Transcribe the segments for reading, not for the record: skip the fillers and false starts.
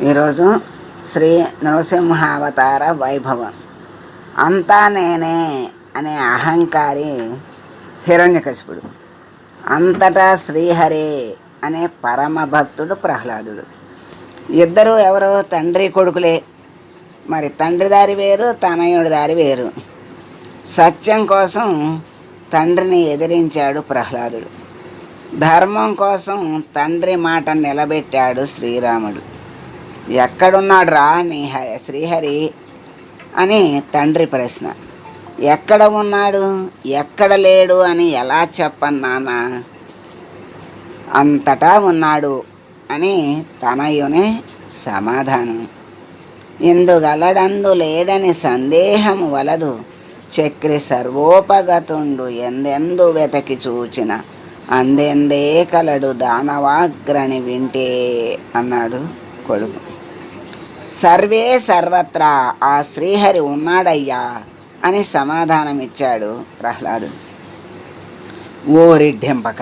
ఈరోజు శ్రీ నరసింహావతార వైభవం. అంతా నేనే అనే అహంకారి హిరణ్యకశిపుడు, అంతటా శ్రీహరే అనే పరమభక్తుడు ప్రహ్లాదుడు. ఇద్దరు ఎవరో తండ్రి కొడుకులే. మరి తండ్రి దారి వేరు, తనయుడి దారి వేరు. సత్యం కోసం తండ్రిని ఎదిరించాడు ప్రహ్లాదుడు. ధర్మం కోసం తండ్రి మాట నిలబెట్టాడు శ్రీరాముడు. ఎక్కడున్నాడు రా నీ శ్రీహరి అని తండ్రి ప్రశ్న. ఎక్కడ ఉన్నాడు, ఎక్కడ లేడు అని ఎలా చెప్పను నాన్న, అంతటా ఉన్నాడు అని తనయుని సమాధానం. ఇందుగలడందు లేడని సందేహము వలదు, చక్రి సర్వోపగతుండు ఎందెందు వెతకి చూచిన అందెందే కలడు దానవాగ్రని వింటే అన్నాడు కొడుకు. సర్వే సర్వత్రా ఆ శ్రీహరి ఉన్నాడయ్యా అని సమాధానమిచ్చాడు ప్రహ్లాదుడు. ఓరిడ్డింపక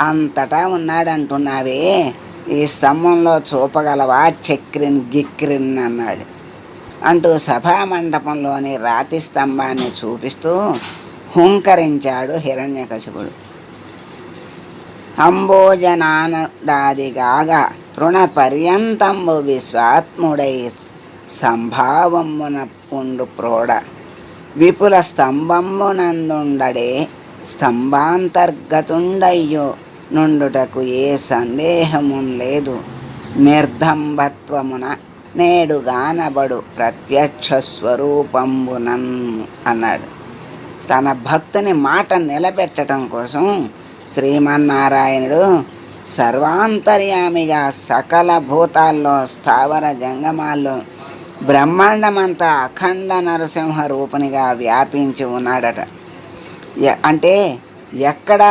అంతటా ఉన్నాడంటున్నావే, ఈ స్తంభంలో చూపగలవా చక్రిన్ గిక్రిన్ అన్నాడు అంటూ సభామండపంలోని రాతి స్తంభాన్ని చూపిస్తూ హుంకరించాడు హిరణ్యకశిపుడు. అంబోజనానుడాదిగాగా తృణ పర్యంతంబు విశ్వాత్ముడై సంభావమున పుండు ప్రోడ విపుల స్తంభమునందుండడే స్తంభాంతర్గతుండయ్యో నుండుటకు ఏ సందేహమున్ లేదు, నిర్దంబత్వమున నేడు గానబడు ప్రత్యక్ష స్వరూపంబునన్ అన్నాడు. తన భక్తుని మాట నిలబెట్టడం కోసం శ్రీమన్నారాయణుడు సర్వాంతర్యామిగా సకల భూతాల్లో స్థావర జంగమాల్లో బ్రహ్మాండమంతా అఖండ నరసింహ రూపునిగా వ్యాపించి ఉన్నాడట. అంటే ఎక్కడ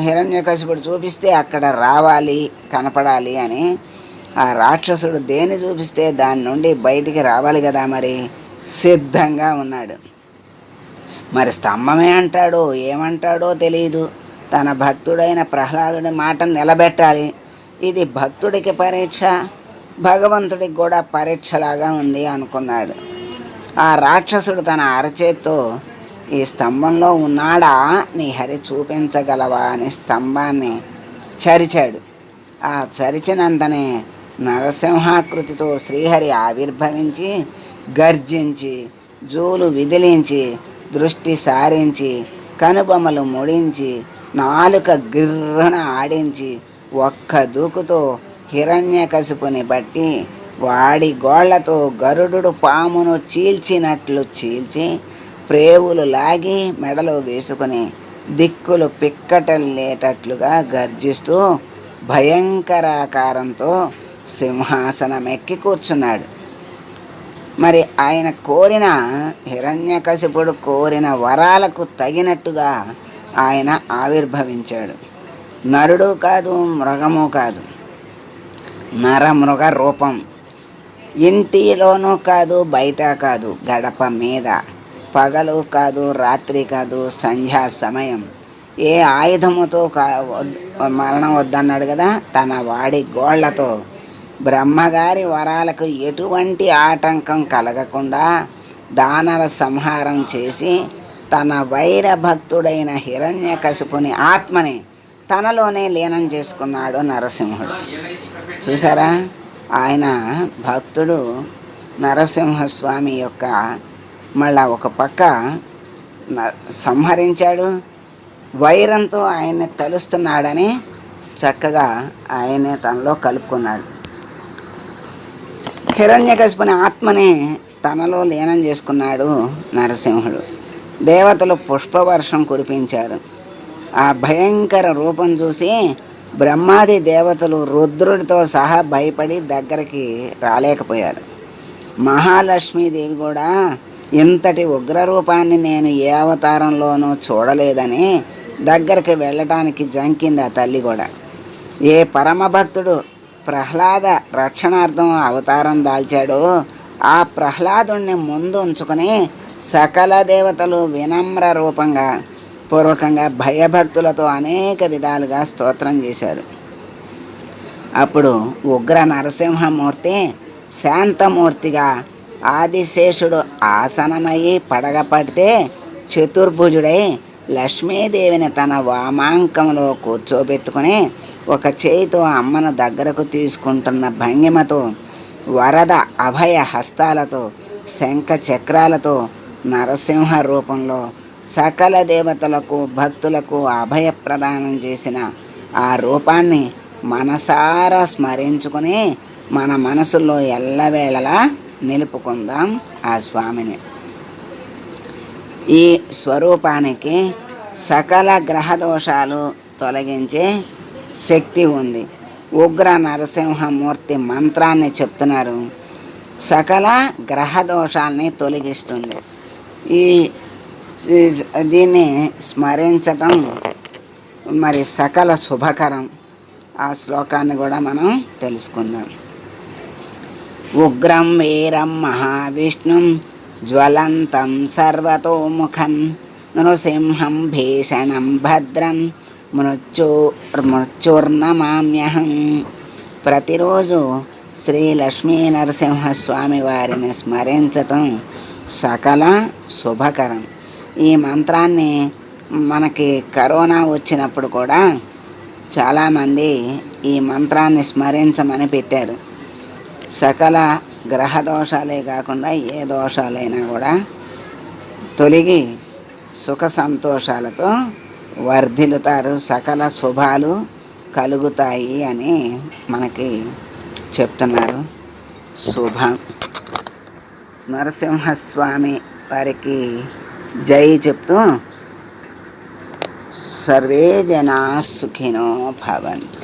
హిరణ్యకశిపుడు చూపిస్తే అక్కడ రావాలి, కనపడాలి అని ఆ రాక్షసుడు దేన్ని చూపిస్తే దాని నుండి బయటికి రావాలి కదా, మరి సిద్ధంగా ఉన్నాడు. మరి స్తంభమే అంటాడో ఏమంటాడో తెలియదు. తన భక్తుడైన ప్రహ్లాదుడి మాటను నిలబెట్టాలి. ఇది భక్తుడికి పరీక్ష, భగవంతుడికి కూడా పరీక్షలాగా ఉంది అనుకున్నాడు. ఆ రాక్షసుడు తన అరచేత్తో ఈ స్తంభంలో ఉన్నాడా నీ హరి చూపించగలవా అని స్తంభాన్ని చరిచాడు. ఆ చరిచినంతనే నరసింహాకృతితో శ్రీహరి ఆవిర్భవించి గర్జించి జూలు విదిలించి దృష్టి సారించి కనుబొమ్మలు ముడించి నాలుక గిర్రున ఆడించి ఒక్క దూకుతో హిరణ్యకశిపుని బట్టి వాడి గోళ్లతో గరుడు పామును చీల్చినట్లు చీల్చి ప్రేవులు లాగి మెడలో వేసుకుని దిక్కులు పిక్కటల్లేటట్లుగా గర్జిస్తూ భయంకరాకారంతో సింహాసనమెక్కి కూర్చున్నాడు. మరి ఆయన కోరిన హిరణ్యకశిపుడు కోరిన వరాలకు తగినట్టుగా ఆయన ఆవిర్భవించాడు. నరుడు కాదు, మృగము కాదు, నరమృగ రూపం. ఇంటిలోనూ కాదు, బయట కాదు, గడప మీద. పగలు కాదు, రాత్రి కాదు, సంధ్యా సమయం. ఏ ఆయుధముతో మరణం వద్దన్నాడు కదా, తన వాడి గోళ్లతో బ్రహ్మగారి వరాలకు ఎటువంటి ఆటంకం కలగకుండా దానవ సంహారం చేసి తన వైర భక్తుడైన హిరణ్యకశిపుని ఆత్మని తనలోనే లీనం చేసుకున్నాడు నరసింహుడు. చూసారా, ఆయన భక్తుడు నరసింహస్వామి యొక్క మళ్ళా ఒక పక్క సంహరించాడు, వైరంతో ఆయన్ని తలుస్తున్నాడని చక్కగా ఆయనే తనలో కలుపుకున్నాడు. హిరణ్యకశిపుని ఆత్మని తనలో లీనం చేసుకున్నాడు నరసింహుడు. దేవతలు పుష్పవర్షం కురిపించారు. ఆ భయంకర రూపం చూసి బ్రహ్మాది దేవతలు రుద్రుడితో సహా భయపడి దగ్గరికి రాలేకపోయారు. మహాలక్ష్మీదేవి కూడా ఇంతటి ఉగ్రరూపాన్ని నేను ఏ అవతారంలోనూ చూడలేదని దగ్గరికి వెళ్ళటానికి జంకింది ఆ తల్లి కూడా. ఏ పరమభక్తుడు ప్రహ్లాద రక్షణార్థం అవతారం దాల్చాడో ఆ ప్రహ్లాదుణ్ణి ముందు ఉంచుకొని సకల దేవతలు వినమ్ర రూపంగా పూర్వకంగా భయభక్తులతో అనేక విధాలుగా స్తోత్రం చేశారు. అప్పుడు ఉగ్ర నరసింహమూర్తి శాంతమూర్తిగా ఆదిశేషుడు ఆసనమయ్యి పడగపడితే చతుర్భుజుడై లక్ష్మీదేవిని తన వామాంకంలో కూర్చోబెట్టుకుని ఒక చేయితో అమ్మను దగ్గరకు తీసుకుంటున్న భంగిమతో వరద అభయ హస్తాలతో శంఖ చక్రాలతో నరసింహ రూపంలో సకల దేవతలకు భక్తులకు అభయ ప్రదానం చేసిన ఆ రూపాన్ని మనసారా స్మరించుకుని మన మనసులో ఎల్లవేళలా నిలుపుకుందాం ఆ స్వామిని. ఈ స్వరూపానికి సకల గ్రహ దోషాలు తొలగించే శక్తి ఉంది. ఉగ్ర నరసింహమూర్తి మంత్రాన్ని చెప్తున్నారు, సకల గ్రహ దోషాలని తొలగిస్తుంది. దీన్ని స్మరించటం మరి సకల శుభకరం. ఆ శ్లోకాన్ని కూడా మనం తెలుసుకుందాం. ఉగ్రం వీరం మహావిష్ణుం జ్వలంతం సర్వతోముఖం నృసింహం భీషణం భద్రం మృత్యుర్నమామ్యహం. ప్రతిరోజు శ్రీ లక్ష్మీ నరసింహస్వామి వారిని స్మరించటం సకల శుభకరం. ఈ మంత్రాన్ని మనకి కరోనా వచ్చినప్పుడు కూడా చాలామంది ఈ మంత్రాన్ని స్మరించమని పెట్టారు. సకల గ్రహ దోషాలే కాకుండా ఏ దోషాలైనా కూడా తొలగి సుఖ సంతోషాలతో వర్ధిల్లుతారు, సకల శుభాలు కలుగుతాయి అని మనకి చెప్తున్నారు. శుభం. నరసింహస్వామి వారికి జై చెప్తూ సర్వే జనా సుఖినో భవంతు.